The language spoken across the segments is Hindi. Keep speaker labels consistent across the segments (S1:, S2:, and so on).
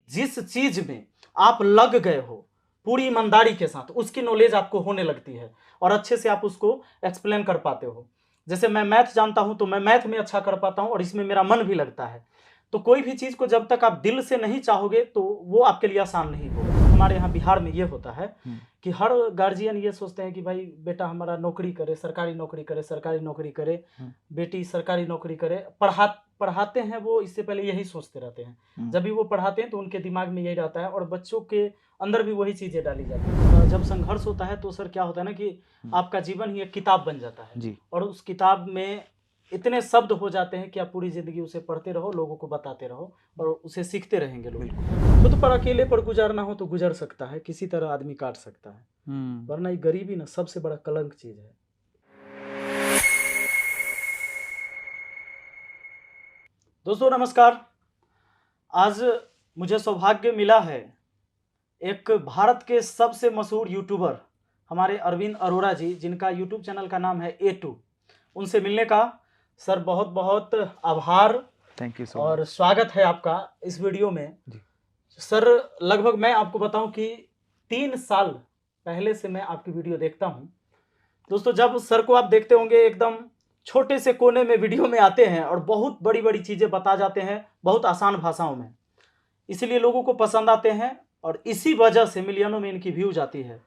S1: जिस चीज में आप लग गए हो पूरी ईमानदारी के साथ, उसकी नॉलेज आपको होने लगती है और अच्छे से आप उसको एक्सप्लेन कर पाते हो। जैसे मैं मैथ जानता हूं तो मैं मैथ में अच्छा कर पाता हूं और इसमें मेरा मन भी लगता है। तो कोई भी चीज को जब तक आप दिल से नहीं चाहोगे तो वो आपके लिए आसान नहीं होगा। हमारे यहाँ बिहार में ये होता है कि हर गार्जियन ये सोचते हैं कि भाई बेटा हमारा नौकरी करे, सरकारी नौकरी करे, सरकारी नौकरी करे, बेटी सरकारी नौकरी करे। पढ़ाते हैं वो, इससे पहले यही सोचते रहते हैं। जब भी वो पढ़ाते हैं तो उनके दिमाग में यही रहता है और बच्चों के अंदर भी वही चीजें डाली जाती है। जब संघर्ष होता है तो सर क्या होता है ना कि आपका जीवन ही एक किताब बन जाता है
S2: जी।
S1: और उस किताब में इतने शब्द हो जाते हैं कि आप पूरी जिंदगी उसे पढ़ते रहो, लोगों को बताते रहो और उसे सीखते रहेंगे लोग। खुद पर अकेले पर गुजारना हो तो गुजर सकता है, किसी तरह आदमी काट सकता है, वरना ये गरीबी ना सबसे बड़ा कलंक चीज है। दोस्तों नमस्कार। आज मुझे सौभाग्य मिला है एक भारत के सबसे मशहूर यूट्यूबर हमारे अरविंद अरोड़ा जी, जिनका यूट्यूब चैनल का नाम है A2, उनसे मिलने का। सर बहुत बहुत आभार,
S2: थैंक यू सो
S1: और स्वागत है आपका इस वीडियो में
S2: जी।
S1: सर लगभग मैं आपको बताऊं कि 3 साल पहले से मैं आपकी वीडियो देखता हूं। दोस्तों जब सर को आप देखते होंगे एकदम छोटे से कोने में वीडियो में आते हैं और बहुत बड़ी बड़ी चीज़ें बता जाते हैं बहुत आसान भाषाओं में, इसलिए लोगों को पसंद आते हैं और इसी वजह से मिलियनों में इनकी व्यूज आती है।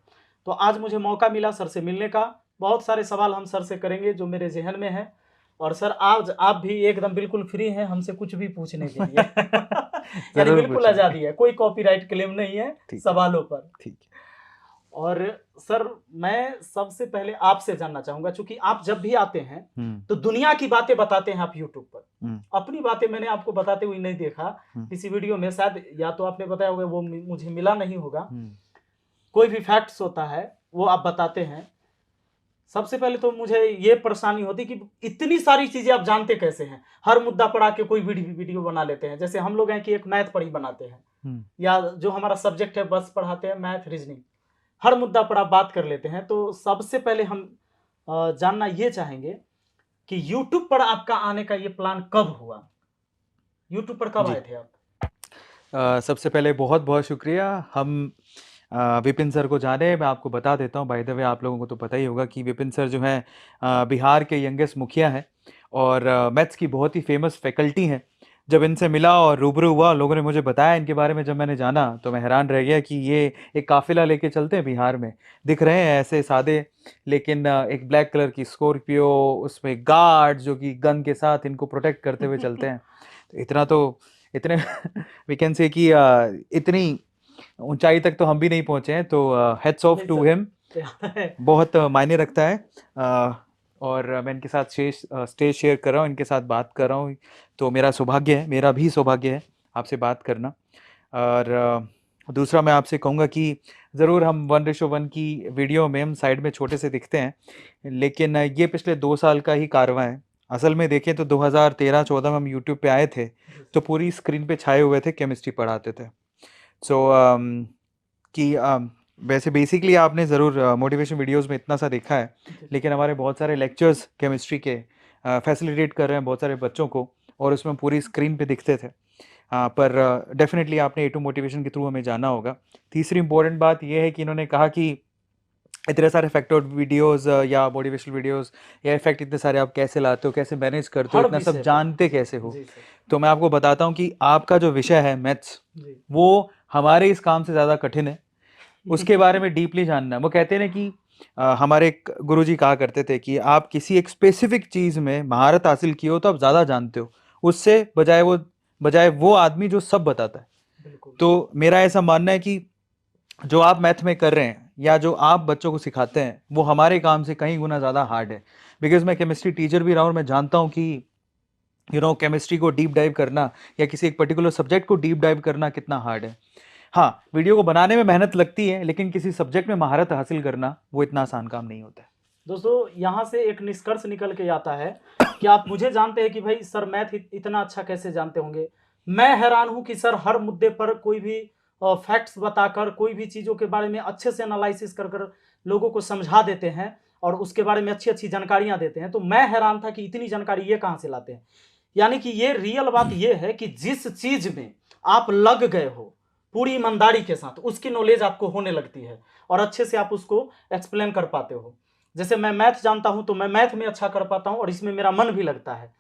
S1: तो आज मुझे मौका मिला सर से मिलने का। बहुत सारे सवाल हम सर से करेंगे जो मेरे जहन में है, और सर आज आप भी एकदम बिल्कुल फ्री हैं हमसे कुछ भी पूछने के लिए। यानी बिल्कुल आज़ादी है, कोई कॉपीराइट क्लेम नहीं है सवालों पर।
S2: ठीक है।
S1: और सर मैं सबसे पहले आपसे जानना चाहूंगा, चूंकि आप जब भी आते हैं तो दुनिया की बातें बताते हैं आप यूट्यूब पर, अपनी बातें मैंने आपको बताते हुए नहीं देखा किसी वीडियो में, शायद या तो आपने बताया होगा वो मुझे मिला नहीं होगा। कोई भी फैक्ट्स होता है वो आप बताते हैं। सबसे पहले तो मुझे ये परेशानी होती कि इतनी सारी चीजें आप जानते कैसे हैं? हर मुद्दा पर आके कोई वीडियो बना लेते हैं। जैसे हम लोग हैं कि एक मैथ पढ़ी बनाते हैं, या जो हमारा सब्जेक्ट है बस पढ़ाते हैं मैथ रीजनिंग, हर मुद्दा पर आप बात कर लेते हैं। तो सबसे पहले हम जानना ये चाहेंगे कि YouTube पर आपका आने का ये प्लान कब हुआ? YouTube पर कब आए थे आप?
S2: सबसे पहले बहुत बहुत शुक्रिया। हम विपिन सर को जाने, मैं आपको बता देता हूँ। बाय द वे आप लोगों को तो पता ही होगा कि विपिन सर जो हैं बिहार के यंगेस्ट मुखिया हैं और मैथ्स की बहुत ही फेमस फैकल्टी हैं। जब इनसे मिला और रूबरू हुआ, लोगों ने मुझे बताया इनके बारे में, जब मैंने जाना तो मैं हैरान रह गया कि ये एक काफिला लेके चलते हैं बिहार में। दिख रहे हैं ऐसे सादे, लेकिन एक ब्लैक कलर की स्कॉर्पियो, उसमें गार्ड जो कि गन के साथ इनको प्रोटेक्ट करते हुए चलते हैं। तो इतने वी कैन से कि इतनी ऊंचाई तक तो हम भी नहीं पहुंचे हैं। तो हेड्स ऑफ टू हिम, बहुत मायने रखता है। और मैं इनके साथ स्टेज शेयर कर रहा हूँ, इनके साथ बात कर रहा हूँ, तो मेरा सौभाग्य है, मेरा भी सौभाग्य है आपसे बात करना। और दूसरा मैं आपसे कहूँगा कि ज़रूर हम 1:1 की वीडियो में हम साइड में छोटे से दिखते हैं, लेकिन ये पिछले 2 साल का ही कारवां है। असल में देखें तो 2013-14 में हम यूट्यूब पे आए थे तो पूरी स्क्रीन पे छाए हुए थे, केमिस्ट्री पढ़ाते थे। कि वैसे बेसिकली आपने ज़रूर मोटिवेशन वीडियोस में इतना सा देखा है, लेकिन हमारे बहुत सारे लेक्चर्स केमिस्ट्री के फैसिलिटेट कर रहे हैं बहुत सारे बच्चों को, और उसमें पूरी स्क्रीन पे दिखते थे। पर डेफिनेटली आपने A2 मोटिवेशन के थ्रू हमें जाना होगा। तीसरी इंपॉर्टेंट बात यह है कि इन्होंने कहा कि इतने सारे फैक्टर वीडियोस या मोटिवेशनल वीडियोस या इफेक्ट इतने सारे आप कैसे लाते हो, कैसे मैनेज करते हो, इतना सब जानते कैसे हो? तो मैं आपको बताता हूँ कि आपका जो विषय है मैथ्स, वो हमारे इस काम से ज़्यादा कठिन है। उसके बारे में डीपली जानना है। वो कहते हैं ना कि हमारे गुरुजी कहा करते थे कि आप किसी एक स्पेसिफिक चीज़ में महारत हासिल की हो तो आप ज़्यादा जानते हो, उससे बजाय वो आदमी जो सब बताता है। तो मेरा ऐसा मानना है कि जो आप मैथ में कर रहे हैं या जो आप बच्चों को सिखाते हैं वो हमारे काम से कहीं गुना ज़्यादा हार्ड है। बिकॉज मैं केमिस्ट्री टीचर भी रहा हूँ और मैं जानता हूँ कि केमिस्ट्री को डीप डाइव करना या किसी एक पर्टिकुलर सब्जेक्ट को डीप डाइव करना कितना हार्ड है। हाँ, वीडियो को बनाने में मेहनत लगती है, लेकिन किसी सब्जेक्ट में महारत हासिल करना वो इतना आसान काम नहीं होता है।
S1: दोस्तों यहाँ से एक निष्कर्ष निकल के आता है कि आप मुझे जानते हैं कि भाई सर मैथ इतना अच्छा कैसे जानते होंगे। मैं हैरान हूँ कि सर हर मुद्दे पर कोई भी फैक्ट्स बताकर, कोई भी चीज़ों के बारे में अच्छे से एनालिसिस कर लोगों को समझा देते हैं और उसके बारे में अच्छी अच्छी जानकारियाँ देते हैं। तो मैं हैरान था कि इतनी जानकारी ये कहाँ से लाते हैं। यानी कि ये रियल बात ये है कि जिस चीज़ में आप लग गए हो पूरी ईमानदारी के साथ उसकी नॉलेज आपको होने लगती है और अच्छे से आप उसको एक्सप्लेन कर पाते हो। जैसे मैं मैथ जानता हूं तो मैं मैथ में अच्छा कर पाता हूं और इसमें मेरा मन भी लगता है।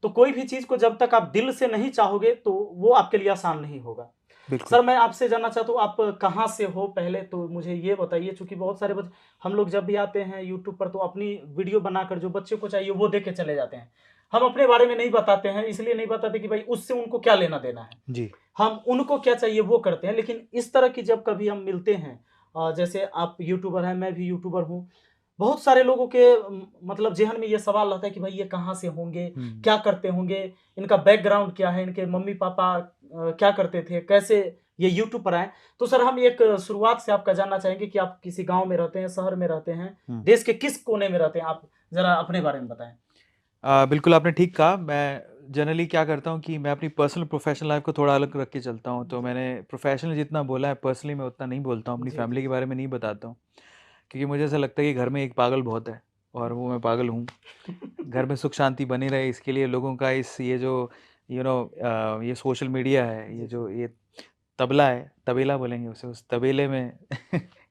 S1: तो कोई भी चीज को जब तक आप दिल से नहीं चाहोगे तो वो आपके लिए आसान नहीं होगा। सर मैं आपसे जानना चाहता हूँ आप कहाँ से हो, पहले तो मुझे ये बताइए, क्योंकि बहुत सारे हम लोग जब भी आते हैं यूट्यूब पर तो अपनी वीडियो बनाकर जो बच्चे को चाहिए वो देख के चले जाते हैं। हम अपने बारे में नहीं बताते हैं, इसलिए नहीं बताते कि भाई उससे उनको क्या लेना देना है
S2: जी।
S1: हम उनको क्या चाहिए वो करते हैं। लेकिन इस तरह की जब कभी हम मिलते हैं, जैसे आप यूट्यूबर हैं, मैं भी यूट्यूबर हूँ, बहुत सारे लोगों के मतलब जेहन में ये सवाल रहता है कि भाई ये कहाँ से होंगे, क्या करते होंगे, इनका बैकग्राउंड क्या है, इनके मम्मी पापा क्या करते थे, कैसे ये यूट्यूब पर आए। तो सर हम एक शुरुआत से आपका जानना चाहेंगे कि आप किसी गांव में रहते हैं, शहर में रहते हैं, देश के किस कोने में रहते हैं, आप जरा अपने बारे में बताएं।
S2: बिल्कुल आपने ठीक कहा। मैं जनरली क्या करता हूँ कि मैं अपनी पर्सनल प्रोफेशनल लाइफ को थोड़ा अलग रख के चलता हूँ। तो मैंने प्रोफेशनल जितना बोला है, पर्सनली मैं उतना नहीं बोलता हूँ, अपनी फैमिली के बारे में नहीं बताता हूँ, क्योंकि मुझे ऐसा लगता है कि घर में एक पागल बहुत है और वो मैं पागल हूँ। घर में सुख शांति बनी रहे इसके लिए लोगों का ये जो ये सोशल मीडिया है, ये तबला है, तबेला बोलेंगे उसे, उस तबेले में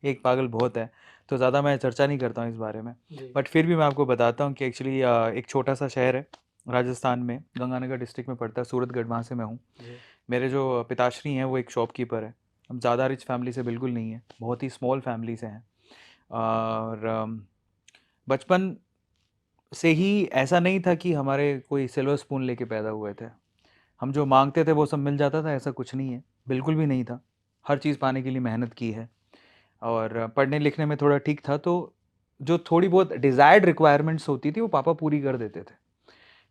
S2: एक पागल बहुत है। तो ज़्यादा मैं चर्चा नहीं करता हूँ इस बारे में, बट फिर भी मैं आपको बताता हूँ कि एक्चुअली एक छोटा सा शहर है राजस्थान में, गंगानगर डिस्ट्रिक्ट में पड़ता है, सूरतगढ़, वहाँ से मैं हूँ। मेरे जो पिताश्री हैं वो एक शॉपकीपर है। हम ज़्यादा रिच फैमिली से बिल्कुल नहीं है, बहुत ही स्मॉल फैमिली से हैं। और बचपन से ही ऐसा नहीं था कि हमारे कोई सिल्वर स्पून लेके पैदा हुए थे। हम जो मांगते थे वो सब मिल जाता था, ऐसा कुछ नहीं है, बिल्कुल भी नहीं था। हर चीज़ पाने के लिए मेहनत की है और पढ़ने लिखने में थोड़ा ठीक था। तो जो थोड़ी बहुत डिज़ायर्ड रिक्वायरमेंट्स होती थी वो पापा पूरी कर देते थे,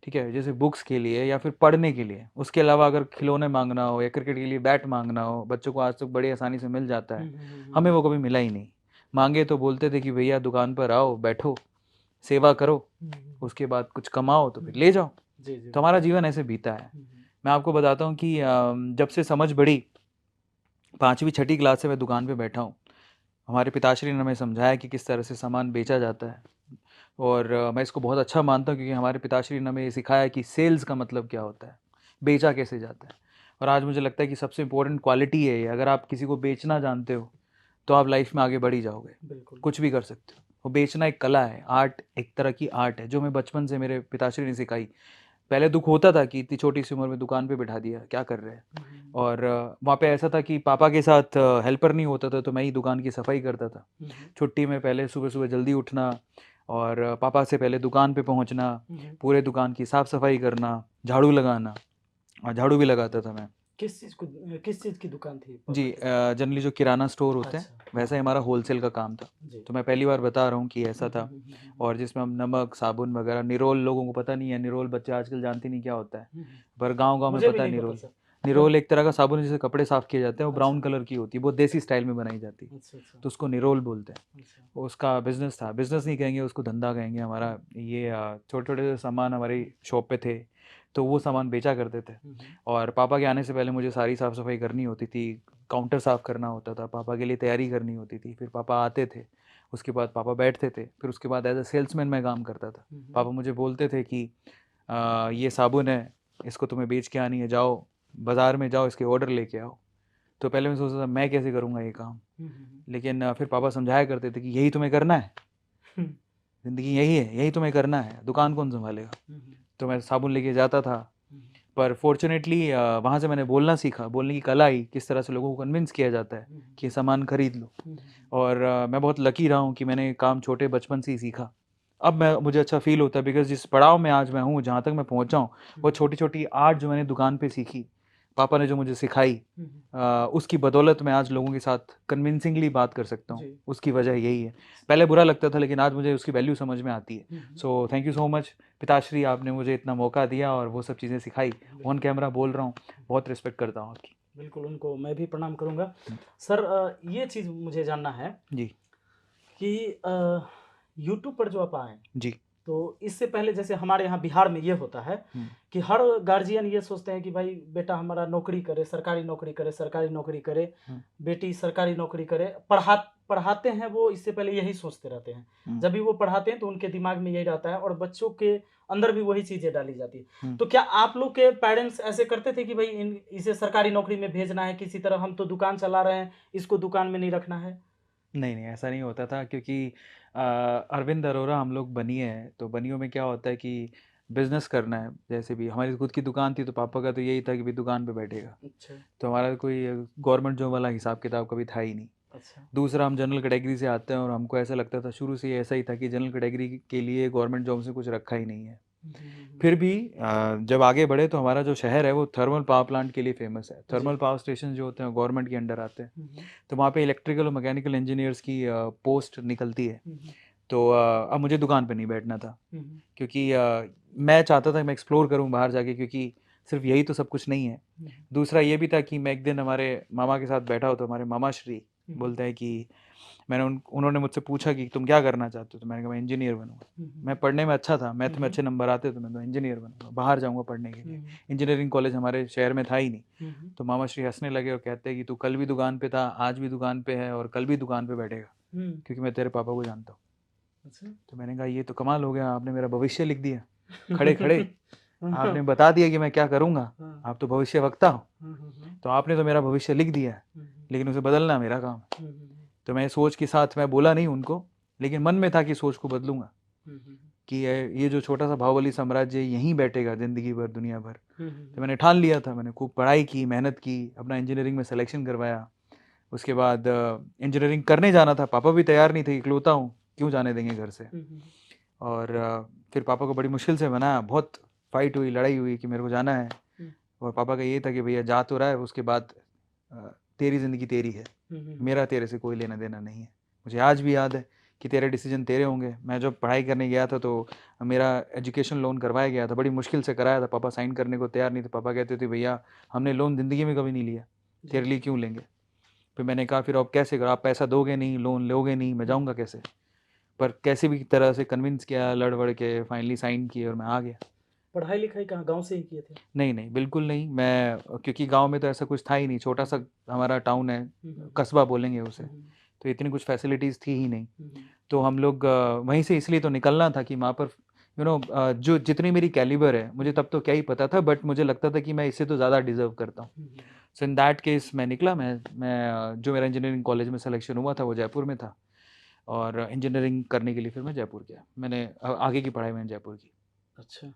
S2: ठीक है, जैसे बुक्स के लिए या फिर पढ़ने के लिए। उसके अलावा अगर खिलौने मांगना हो या क्रिकेट के लिए बैट मांगना हो, बच्चों को आज तक बड़ी आसानी से मिल जाता है, हमें वो कभी मिला ही नहीं। मांगे तो बोलते थे कि भैया दुकान पर आओ, बैठो, सेवा करो, उसके बाद कुछ कमाओ तो फिर ले जाओ। तो हमारा जीवन ऐसे बीता है। मैं आपको बताता हूँ कि जब से समझ बढ़ी, 5वीं 6ठी क्लास से मैं दुकान पे बैठा हूँ। हमारे पिताश्री ने हमें समझाया कि किस तरह से सामान बेचा जाता है और मैं इसको बहुत अच्छा मानता हूँ, क्योंकि हमारे पिताश्री ने हमें ये सिखाया कि सेल्स का मतलब क्या होता है, बेचा कैसे जाता है। और आज मुझे लगता है कि सबसे इम्पोर्टेंट क्वालिटी है ये। अगर आप किसी को बेचना जानते हो तो आप लाइफ में आगे बढ़ ही जाओगे, कुछ भी कर सकते हो। वो बेचना एक कला है, आर्ट, एक तरह की आर्ट है, जो मैं बचपन से मेरे पिताश्री ने सिखाई। पहले दुख होता था कि इतनी छोटी सी उम्र में दुकान पे बिठा दिया, क्या कर रहे हैं। और वहाँ पे ऐसा था कि पापा के साथ हेल्पर नहीं होता था, तो मैं ही दुकान की सफाई करता था। छुट्टी में पहले सुबह सुबह जल्दी उठना और पापा से पहले दुकान पे पहुँचना, पूरे दुकान की साफ़ सफाई करना, झाड़ू लगाना, और झाड़ू भी लगाता था मैं।
S1: किस चीज़ की दुकान थी
S2: जी, जनरली जो किराना स्टोर होते हैं, वैसा ही हमारा होलसेल का काम था। तो मैं पहली बार बता रहा हूँ कि ऐसा था। और जिसमें हम नमक, साबुन वगैरह, निरोल लोगों को पता नहीं है, निरोल बच्चे आजकल जानते नहीं क्या होता है, पर गांव-गांव में पता है निरोल। निरोल एक तरह का साबुन है जिससे कपड़े साफ किए जाते हैं, वो ब्राउन कलर की होती है, बहुत देसी स्टाइल में बनाई जाती है, तो उसको निरोल बोलते हैं। उसका बिजनेस था, बिजनेस नहीं कहेंगे उसको, धंधा कहेंगे हमारा। ये छोटे-छोटे सामान हमारी शॉप पे थे, तो वो सामान बेचा करते थे। और पापा के आने से पहले मुझे सारी साफ़ सफाई करनी होती थी, काउंटर साफ़ करना होता था, पापा के लिए तैयारी करनी होती थी। फिर पापा आते थे, उसके बाद पापा बैठते थे, फिर उसके बाद एज अ सेल्समैन मैं काम करता था। पापा मुझे बोलते थे कि ये साबुन है, इसको तुम्हें बेच के आनी है, जाओ बाज़ार में जाओ, इसके ऑर्डर लेके आओ। तो पहले मैं सोचता था मैं कैसे करूँगा ये काम, लेकिन फिर पापा समझाया करते थे कि यही तुम्हें करना है, ज़िंदगी यही है, यही तुम्हें करना है, दुकान कौन संभालेगा। तो मैं साबुन लेके जाता था। पर फॉर्चुनेटली वहाँ से मैंने बोलना सीखा, बोलने की कला आई, किस तरह से लोगों को कन्विंस किया जाता है कि सामान खरीद लो। और मैं बहुत लकी रहा हूँ कि मैंने काम छोटे बचपन से ही सीखा। अब मुझे अच्छा फील होता है, बिकॉज जिस पड़ाव में आज मैं हूँ, जहाँ तक मैं पहुँचा हूँ, वो छोटी छोटी आर्ट जो मैंने दुकान पे सीखी, पापा ने जो मुझे सिखाई, उसकी बदौलत मैं आज लोगों के साथ कन्विंसिंगली बात कर सकता हूँ। उसकी वजह यही है। पहले बुरा लगता था, लेकिन आज मुझे उसकी वैल्यू समझ में आती है। So thank you so much पिताश्री, आपने मुझे इतना मौका दिया और वो सब चीज़ें सिखाई। ऑन कैमरा बोल रहा हूँ, बहुत रिस्पेक्ट करता हूँ आपकी।
S1: बिल्कुल, उनको मैं भी प्रणाम करूँगा। सर ये चीज़ मुझे जानना है
S2: जी
S1: कि यूट्यूब पर जो आप आए
S2: जी,
S1: तो इससे पहले जैसे हमारे यहाँ बिहार में ये होता है कि हर गार्जियन ये सोचते हैं कि भाई बेटा हमारा नौकरी करे, सरकारी नौकरी करे, सरकारी नौकरी करे, बेटी सरकारी नौकरी करे। पढ़ाते हैं वो, इससे पहले यही सोचते रहते हैं। जब भी वो पढ़ाते हैं तो उनके दिमाग में यही रहता है और बच्चों के अंदर भी वही चीजें डाली जाती है। तो क्या आप लोग के पेरेंट्स ऐसे करते थे कि भाई इसे सरकारी नौकरी में भेजना है किसी तरह, हम तो दुकान चला रहे हैं, इसको दुकान में नहीं रखना है?
S2: नहीं नहीं, ऐसा नहीं होता था, क्योंकि अरविंद अरोरा हम लोग बनिए हैं, तो बनियों में क्या होता है कि बिजनेस करना है। जैसे भी हमारी खुद की दुकान थी तो पापा का तो यही था कि भी दुकान पे बैठेगा।
S1: अच्छा।
S2: तो हमारा कोई गवर्नमेंट जॉब वाला हिसाब किताब कभी था ही नहीं।
S1: अच्छा।
S2: दूसरा, हम जनरल कैटेगरी से आते हैं और हमको ऐसा लगता था शुरू से ही ऐसा ही था कि जनरल कैटेगरी के लिए गवर्नमेंट जॉब से कुछ रखा ही नहीं है। फिर भी जब आगे बढ़े तो हमारा जो शहर है वो थर्मल पावर प्लांट के लिए फेमस है। थर्मल पावर स्टेशन जो होते हैं गवर्नमेंट के अंडर आते हैं, तो वहाँ पे इलेक्ट्रिकल और मैकेनिकल इंजीनियर्स की पोस्ट निकलती है। तो अब मुझे दुकान पे नहीं बैठना था, क्योंकि मैं चाहता था कि मैं एक्सप्लोर करूँ बाहर जाके, क्योंकि सिर्फ यही तो सब कुछ नहीं है। दूसरा ये भी था कि मैं एक दिन हमारे मामा के साथ बैठा हो तो हमारे मामा श्री बोलते हैं कि उन्होंने मुझसे पूछा कि तुम क्या करना चाहते हो, तो मैंने कहा मैं इंजीनियर बनूंगा। मैं पढ़ने में अच्छा था, मैथ में अच्छे नंबर आते, तो मैं तो इंजीनियर बनूंगा, बाहर जाऊंगा पढ़ने के लिए। इंजीनियरिंग कॉलेज हमारे शहर में था ही नहीं। तो मामा श्री हंसने लगे और कहते हैं कि तू कल भी दुकान पे था, आज भी दुकान पे है और कल भी दुकान पे बैठेगा, क्योंकि मैं तेरे पापा को जानता हूँ। तो मैंने कहा ये तो कमाल हो गया, आपने मेरा भविष्य लिख दिया खड़े खड़े। आपने बता दिया कि मैं क्या करूंगा, आप तो भविष्य वक्ता हो, तो आपने तो मेरा भविष्य लिख दिया है, लेकिन उसे बदलना मेरा काम है। तो मैं सोच के साथ, मैं बोला नहीं उनको, लेकिन मन में था कि सोच को बदलूंगा, कि ये जो छोटा सा बाहुबली साम्राज्य यहीं बैठेगा जिंदगी भर, दुनिया भर। तो मैंने ठान लिया था, मैंने खूब पढ़ाई की, मेहनत की, अपना इंजीनियरिंग में सिलेक्शन करवाया। उसके बाद इंजीनियरिंग करने जाना था, पापा भी तैयार नहीं थे, इकलौता हूँ, क्यों जाने देंगे घर से। और फिर पापा को बड़ी मुश्किल से मनाया, बहुत फाइट हुई, लड़ाई हुई कि मेरे को जाना है। और पापा का ये था कि भैया जा तो रहा है, उसके बाद तेरी ज़िंदगी तेरी है, मेरा तेरे से कोई लेना देना नहीं है। मुझे आज भी याद है कि तेरे डिसीजन तेरे होंगे। मैं जब पढ़ाई करने गया था तो मेरा एजुकेशन लोन करवाया गया था, बड़ी मुश्किल से कराया था, पापा साइन करने को तैयार नहीं थे। पापा कहते थे भैया हमने लोन ज़िंदगी में कभी नहीं लिया, तेरे लिए क्यों लेंगे। फिर मैंने कहा फिर अब कैसे करो, आप पैसा दोगे नहीं, लोन लोगे नहीं, मैं जाऊँगा कैसे। पर कैसे भी तरह से कन्विंस किया, लड़ वड़ के फाइनली साइन किए और मैं आ गया।
S1: पढ़ाई लिखाई कहाँ, गांव से ही किए थे?
S2: नहीं नहीं, बिल्कुल नहीं। मैं, क्योंकि गांव में तो ऐसा कुछ था ही नहीं, छोटा सा हमारा टाउन है, कस्बा बोलेंगे उसे, तो इतनी कुछ फैसिलिटीज़ थी ही नहीं। तो हम लोग वहीं से इसलिए तो निकलना था कि वहाँ पर जो जितनी मेरी कैलिबर है, मुझे तब तो क्या ही पता था, बट मुझे लगता था कि मैं इससे तो ज़्यादा डिज़र्व करता हूँ। सो इन दैट केस मैं निकला। मैं जो मेरा इंजीनियरिंग कॉलेज में सिलेक्शन हुआ था वो जयपुर में था, और इंजीनियरिंग करने के लिए फिर मैं जयपुर गया। मैंने आगे की पढ़ाई मैंने जयपुर की।
S1: अच्छा,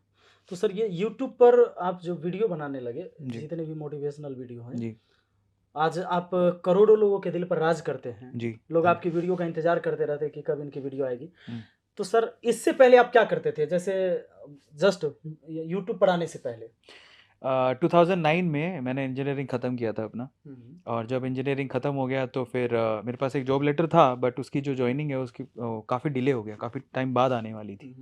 S1: तो सर ये यूट्यूब पर आप जो वीडियो बनाने लगे, जितने भी मोटिवेशनल वीडियो हैं जी, आज आप करोड़ों लोगों के दिल पर राज करते हैं जी। लोग आपकी वीडियो का इंतजार करते रहते हैं कि कब इनकी वीडियो आएगी। तो सर इससे पहले आप क्या करते थे, जैसे जस्ट यूट्यूब पर आने से पहले?
S2: 2009 में मैंने इंजीनियरिंग ख़त्म किया था अपना, और जब इंजीनियरिंग ख़त्म हो गया तो फिर मेरे पास एक जॉब लेटर था, बट उसकी जो ज्वाइनिंग है उसकी काफ़ी डिले हो गया, काफ़ी टाइम बाद आने वाली थी।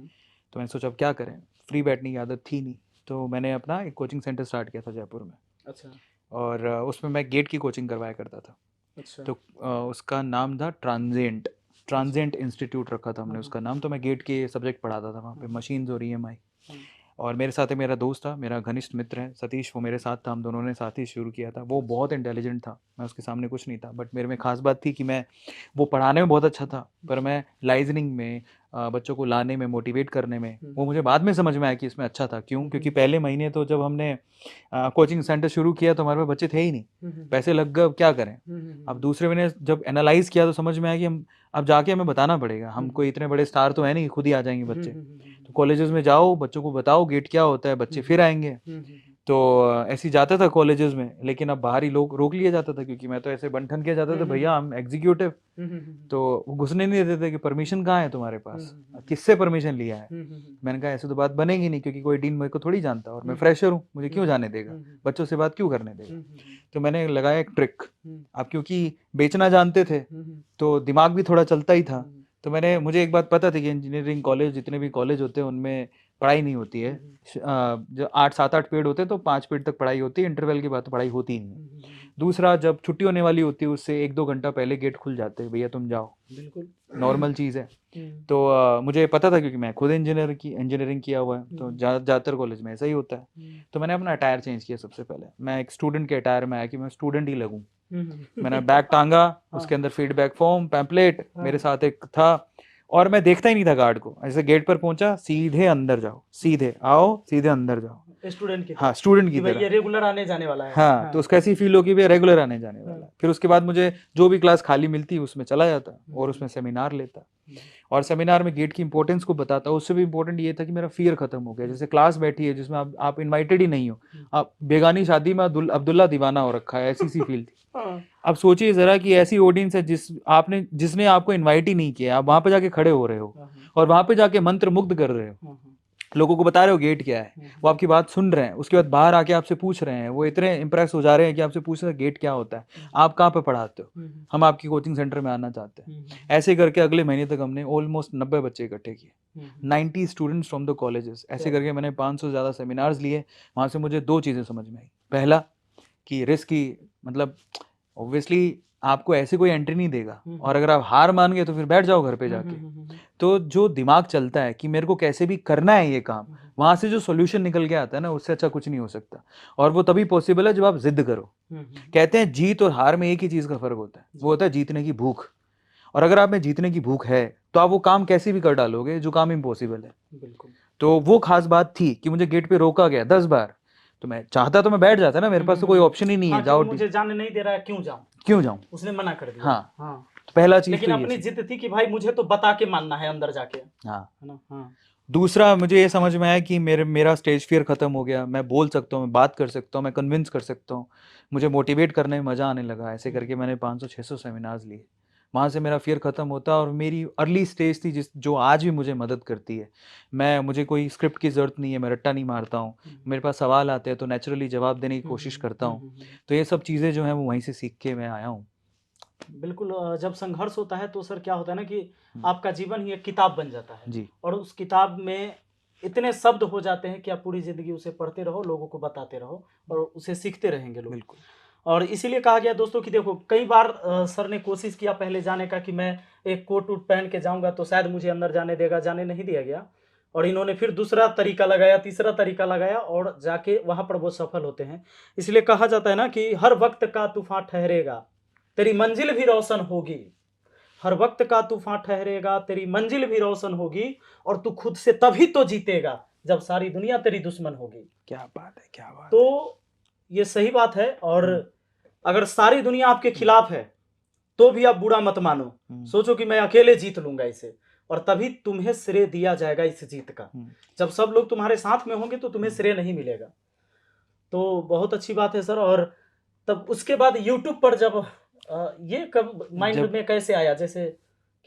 S2: तो मैंने सोचा अब क्या करें, फ्री बैठने की आदत थी नहीं, तो मैंने अपना एक कोचिंग सेंटर स्टार्ट किया था जयपुर में। अच्छा। और उसमें मैं गेट की कोचिंग करवाया करता था। अच्छा। तो उसका नाम था ट्रांजेंट इंस्टीट्यूट रखा था हमने उसका नाम। तो मैं गेट के सब्जेक्ट पढ़ाता था वहाँ पे, मशीन्स और EMI। और मेरे साथ मेरा दोस्त था, मेरा घनिष्ठ मित्र है सतीश, वो मेरे साथ था, हम दोनों ने साथ ही शुरू किया था। वो बहुत इंटेलिजेंट था, मैं उसके सामने कुछ नहीं था, बट मेरे में खास बात थी कि मैं, वो पढ़ाने में बहुत अच्छा था, पर मैं लाइजनिंग में, बच्चों को लाने में, मोटिवेट करने में, वो मुझे बाद में समझ में आया कि इसमें अच्छा था। क्यों? क्योंकि पहले महीने तो जब हमने कोचिंग सेंटर शुरू किया तो हमारे पास बच्चे थे ही नहीं, पैसे लग गए, क्या करें। अब दूसरे महीने जब एनालाइज किया तो समझ में आया कि हम अब जाके हमें बताना पड़ेगा, हम कोई इतने बड़े स्टार तो है नहीं खुद ही आ जाएंगे बच्चे। तो कॉलेजेस में जाओ, बच्चों को बताओ गेट क्या होता है, बच्चे फिर आएंगे। तो ऐसे जाता था कॉलेजेस में, लेकिन अब बाहरी लोग रोक लिया जाता था, क्योंकि मैं तो ऐसे बंठन किया जाता था, भैया हम एग्जीक्यूटिव, तो वो घुसने नहीं देते थे कि परमिशन कहाँ है तुम्हारे पास, किससे परमिशन लिया है। मैंने कहा ऐसे तो बात बनेगी नहीं, क्योंकि कोई डीन मेरे को थोड़ी जानता, और मैं फ्रेशर हूँ, मुझे क्यों जाने देगा, बच्चों से बात क्यों करने देगा। तो मैंने लगाया एक ट्रिक। अब क्योंकि बेचना जानते थे तो दिमाग भी थोड़ा चलता ही था, तो मुझे एक बात पता थी कि इंजीनियरिंग कॉलेज, जितने भी कॉलेज होते हैं उनमें पढ़ाई नहीं होती है। जो 7-8 पीरियड होते हैं तो 5 पीरियड तक पढ़ाई होती है, इंटरवल के बाद तो पढ़ाई होती ही नहीं है। दूसरा, जब छुट्टी होने वाली होती है उससे 1-2 घंटा पहले गेट खुल जाते हैं, भैया तुम जाओ,
S1: बिल्कुल
S2: नॉर्मल चीज़ है। तो मुझे पता था क्योंकि मैं खुद इंजीनियरिंग किया हुआ है, तो ज़्यादातर कॉलेज में ऐसा ही होता है। तो मैंने अपना अटायर चेंज किया सबसे पहले। मैं एक स्टूडेंट के अटायर में आया कि मैं स्टूडेंट ही लगूँ। मैंने बैग टांगा, उसके अंदर फीडबैक फॉर्म, पैम्पलेट, मेरे साथ एक था, और मैं देखता ही नहीं था गार्ड को। ऐसे गेट पर पहुंचा, सीधे अंदर जाओ, सीधे आओ, सीधे अंदर जाओ,
S1: स्टूडेंट की
S2: हाँ, स्टूडेंट की
S1: तरह,
S2: तरह।
S1: ये रेगुलर आने जाने वाला है।
S2: हाँ, तो उसका ऐसी फील हो कि भैया रेगुलर आने जाने वाला है। फिर उसके बाद मुझे जो भी क्लास खाली मिलती उसमें चला जाता और उसमें सेमिनार लेता, और सेमिनार में गेट की इंपॉर्टेंस को बताता। उससे भी इंपॉर्टेंट ये था कि मेरा फियर खत्म हो गया। जैसे क्लास बैठी है जिसमें आप इनवाइटेड ही नहीं हो, आप बेगानी शादी में अब्दुल्ला दीवाना हो रखा है, ऐसी सी फील थी। अब सोचिए जरा कि ऐसी ऑडियंस है जिसने आपको इनवाइट ही नहीं किया, आप वहां पे जाके खड़े हो रहे हो और वहां पे जाके मंत्र मुग्ध कर रहे हो, लोगों को बता रहे हो गेट क्या है, वो आपकी बात सुन रहे हैं, उसके बाद बाहर आके आपसे पूछ रहे हैं, वो इतने इंप्रेस हो जा रहे हैं कि आपसे पूछ रहे हैं गेट क्या होता है, आप कहाँ पे पढ़ाते हो, हम आपकी कोचिंग सेंटर में आना चाहते हैं। ऐसे करके अगले महीने तक हमने ऑलमोस्ट 90 बच्चे इकट्ठे किए, 90 स्टूडेंट्स फ्रॉम द कॉलेजेस। ऐसे करके मैंने 500 से ज़्यादा सेमिनार्स लिए। वहाँ से मुझे 2 चीज़ें समझ में आई। पहला कि रिस्क की, मतलब ऑब्वियसली आपको ऐसे कोई एंट्री नहीं देगा, और अगर आप हार मान गए तो फिर बैठ जाओ घर पे जाके। तो जो दिमाग चलता है कि मेरे को कैसे भी करना है ये काम, वहां से जो सॉल्यूशन निकल के आता है ना, उससे अच्छा कुछ नहीं हो सकता। और वो तभी पॉसिबल है जब आप जिद करो। कहते हैं जीत और हार में एक ही चीज का फर्क होता है, वो होता है जीतने की भूख। और अगर आप में जीतने की भूख है तो आप वो काम कैसे भी कर डालोगे जो काम इम्पॉसिबल है।
S1: बिल्कुल।
S2: तो वो खास बात थी कि मुझे गेट पे रोका गया 10 बार, तो मैं चाहता तो मैं बैठ जाता ना, मेरे पास तो कोई ऑप्शन ही नहीं है। जाओ,
S1: मुझे जाने नहीं दे रहा है,
S2: क्यों जाऊं,
S1: उसने मना कर दिया।
S2: हाँ। तो पहला चीज,
S1: लेकिन अपनी जिद थी कि भाई मुझे तो बता के मानना है अंदर जाके।
S2: हाँ। दूसरा, मुझे ये समझ में आया कि मेरा स्टेज फियर खत्म हो गया। मैं बोल सकता हूँ, मैं बात कर सकता हूँ, मैं कन्विंस कर सकता हूँ, मुझे मोटिवेट करने में मज़ा आने लगा। ऐसे करके मैंने 500-600 सेमिनार्स लिए। वहाँ से मेरा फियर ख़त्म होता, और मेरी अर्ली स्टेज थी जो आज भी मुझे मदद करती है। मुझे कोई स्क्रिप्ट की ज़रूरत नहीं है, मैं रट्टा नहीं मारता हूँ। मेरे पास सवाल आते हैं तो नेचुरली जवाब देने की कोशिश करता हूँ। तो ये सब चीज़ें जो हैं वो वहीं से सीख के मैं आया हूँ।
S1: बिल्कुल। जब संघर्ष होता है तो सर क्या होता है ना कि आपका जीवन ही एक किताब बन जाता है
S2: जी।
S1: और उस किताब में इतने शब्द हो जाते हैं कि आप पूरी जिंदगी उसे पढ़ते रहो, लोगों को बताते रहो और उसे सीखते रहेंगे लोग।
S2: बिल्कुल।
S1: और इसीलिए कहा गया दोस्तों कि देखो, कई बार सर ने कोशिश किया पहले जाने का कि मैं एक कोट वूट पहन के जाऊंगा तो शायद मुझे अंदर जाने देगा, जाने नहीं दिया गया। और इन्होंने फिर दूसरा तरीका लगाया, तीसरा तरीका लगाया और जाके वहां पर वो सफल होते हैं। इसलिए कहा जाता है ना कि हर वक्त का तूफान ठहरेगा, तेरी मंजिल भी रोशन होगी। हर वक्त का तूफान ठहरेगा, तेरी मंजिल भी रोशन होगी, और तू खुद से तभी तो जीतेगा जब सारी दुनिया तेरी दुश्मन होगी।
S2: क्या बात है, क्या बात।
S1: तो ये सही बात है। और अगर सारी दुनिया आपके खिलाफ है तो भी आप बुरा मत मानो, सोचो कि मैं अकेले जीत लूंगा इसे, और तभी तुम्हें श्रेय दिया जाएगा इस जीत का। जब सब लोग तुम्हारे साथ में होंगे तो तुम्हें श्रेय नहीं मिलेगा। तो बहुत अच्छी बात है सर। और तब उसके बाद यूट्यूब पर जब ये कब माइंड में कैसे आया जैसे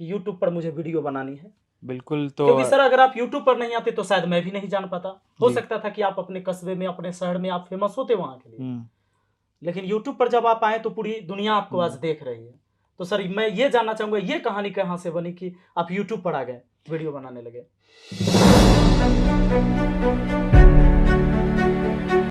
S1: कि यूट्यूब पर मुझे वीडियो बनानी है?
S2: बिल्कुल। तो
S1: क्योंकि सर अगर आप यूट्यूब पर नहीं आते तो शायद मैं भी नहीं जान पाता। हो सकता था कि आप अपने कस्बे में, अपने शहर में आप फेमस होते वहां के लिए, लेकिन यूट्यूब पर जब आप आए तो पूरी दुनिया आपको आज देख रही है। तो सर मैं ये जानना चाहूंगा, ये कहानी कहाँ से बनी कि आप यूट्यूब पर आ गए, वीडियो बनाने लगे?